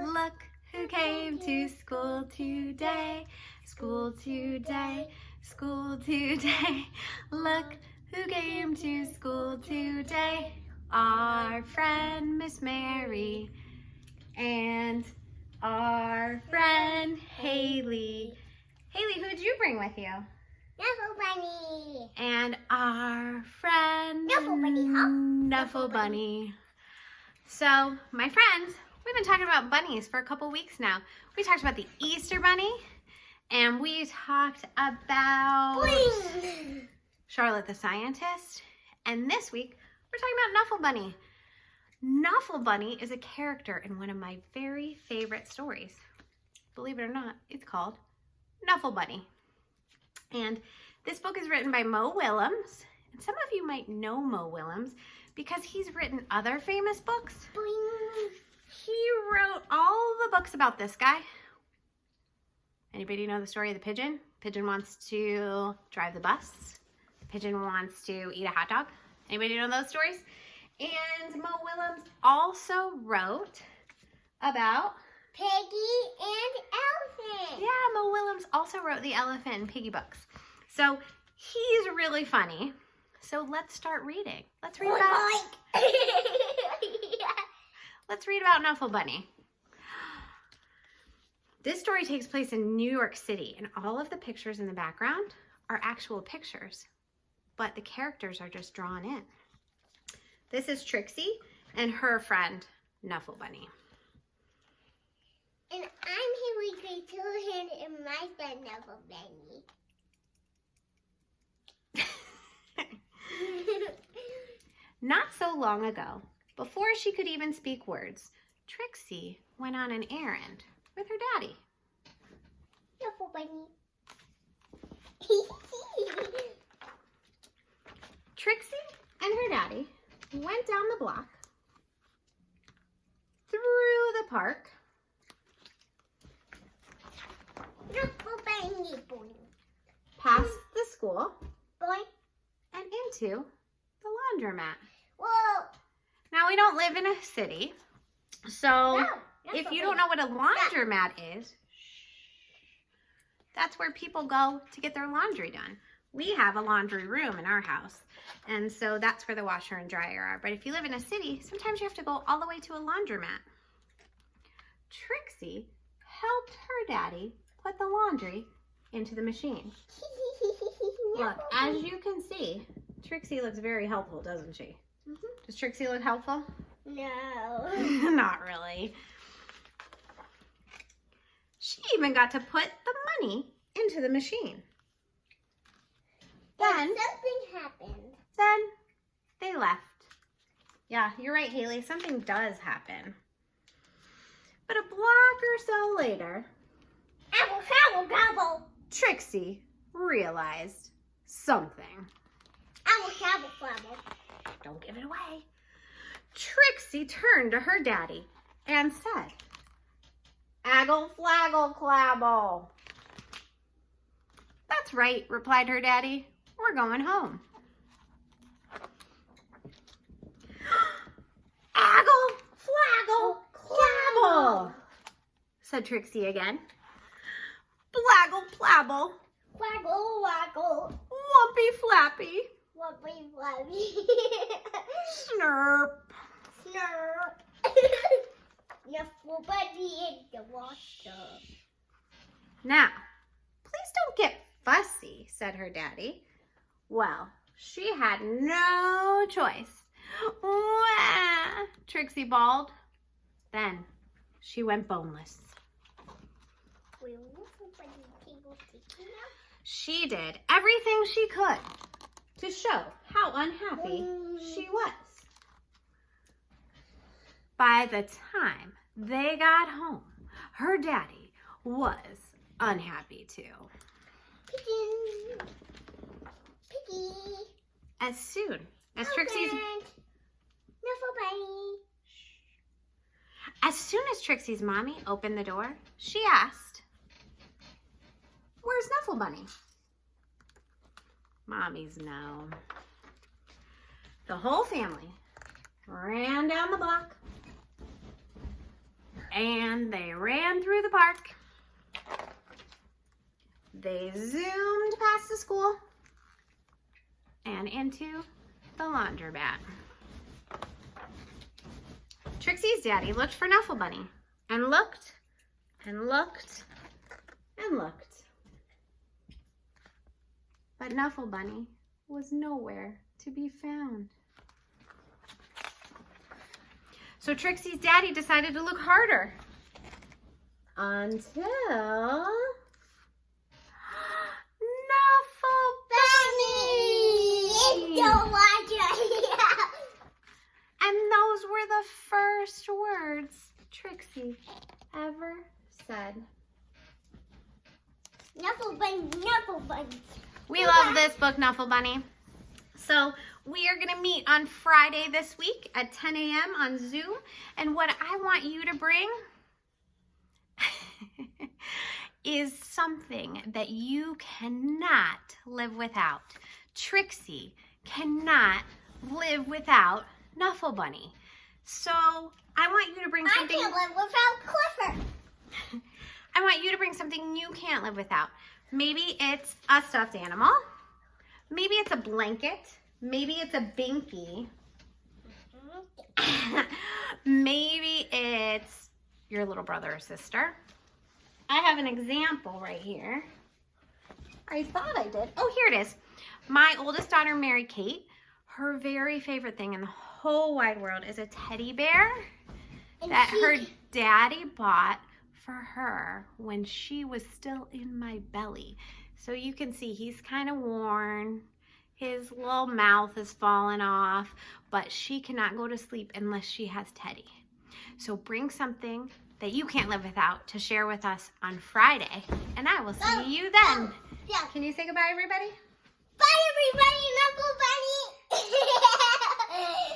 Look who came to school today. School today. School today. Look who came to school today. Our friend Miss Mary and our friend Hayley. Hayley, who did you bring with you? Knuffle Bunny. And our friend Knuffle Bunny, huh? Knuffle Bunny. So, my friends, we've been talking about bunnies for a couple weeks now. We talked about the Easter Bunny, and we talked about Boing. Charlotte the Scientist. And this week, we're talking about Knuffle Bunny. Knuffle Bunny is a character in one of my very favorite stories. Believe it or not, it's called Knuffle Bunny. And this book is written by Mo Willems. And some of you might know Mo Willems because he's written other famous books. Boing. He wrote all the books about this guy. Anybody know the story of the pigeon? Pigeon wants to drive the bus. Pigeon wants to eat a hot dog. Anybody know those stories? And Mo Willems also wrote about Piggy and Elephant. Yeah, Mo Willems also wrote the Elephant and Piggy books. So he's really funny. So let's start reading. Let's read about Knuffle Bunny. This story takes place in New York City, and all of the pictures in the background are actual pictures, but the characters are just drawn in. This is Trixie and her friend Knuffle Bunny. And I'm Hayley Grayson and my friend Knuffle Bunny. Not so long ago, before she could even speak words, Trixie went on an errand with her daddy. Knuffle Bunny. Trixie and her daddy went down the block, through the park, Knuffle Bunny, boy. past the school, Boy. and into the laundromat. Whoa. Now, we don't live in a city, so No, if Knuffle you don't Bunny. know what a laundromat is, that's where people go to get their laundry done. We have a laundry room in our house, and so that's where the washer and dryer are. But if you live in a city, sometimes you have to go all the way to a laundromat. Trixie helped her daddy put the laundry into the machine. Look, as you can see, Trixie looks very helpful, doesn't she? Does Trixie look helpful? No. Not really. She even got to put the money into the machine. Then Something happened. they left. Yeah, you're right, Hayley. Something does happen. But a block or so later, Gobble, gobble, gobble. Trixie realized something. Gobble, gobble, gobble. Don't give it away. Trixie turned to her daddy and said, "Aggle, flaggle, clabble." "That's right," replied her daddy. "We're going home." "Aggle, flaggle, clabble," said Trixie again. "Blaggle, plabble, Waggle, waggle. lumpy, flappy, Wumpy, wumpy. snurp." Snurp. Knuffle Bunny in the washer. "Now, please don't get fussy," said her daddy. Well, she had no choice. "Wah," Trixie bawled. Then she went boneless. Will Knuffle Bunny tingle tickle now? She did everything she could to show how unhappy she was. By the time they got home, her daddy was unhappy too. Pigeon. Piggy. As soon as Trixie's Knuffle Bunny. As soon as Trixie's mommy opened the door, she asked, "Where's Knuffle Bunny?" Mommies know. The whole family ran down the block, And they ran through the park. They zoomed past the school and into the laundromat. Trixie's daddy looked for Knuffle Bunny and looked and looked and looked. But Knuffle Bunny was nowhere to be found. So Trixie's daddy decided to look harder until Knuffle Bunny! It's the water. And those were the first words Trixie ever said. Knuffle Bunny, Knuffle Bunny. We love this book, Knuffle Bunny. So we are going to meet on Friday this week at 10 a.m. on Zoom. And what I want you to bring is something that you cannot live without. Trixie cannot live without Knuffle Bunny. So I want you to bring something. I can't live without Clifford. I want you to bring something you can't live without. Maybe it's a stuffed animal. Maybe it's a blanket. Maybe it's a binky. Maybe it's your little brother or sister. I have an example right here. I thought I did. Oh, here it is. My oldest daughter, Mary Kate, her very favorite thing in the whole wide world is a teddy bear that her daddy bought for her when she was still in my belly. So you can see he's kind of worn. His little mouth is falling off, but she cannot go to sleep unless she has Teddy. So bring something that you can't live without to share with us on Friday, and I will see you then. Yeah. Can you say goodbye, everybody?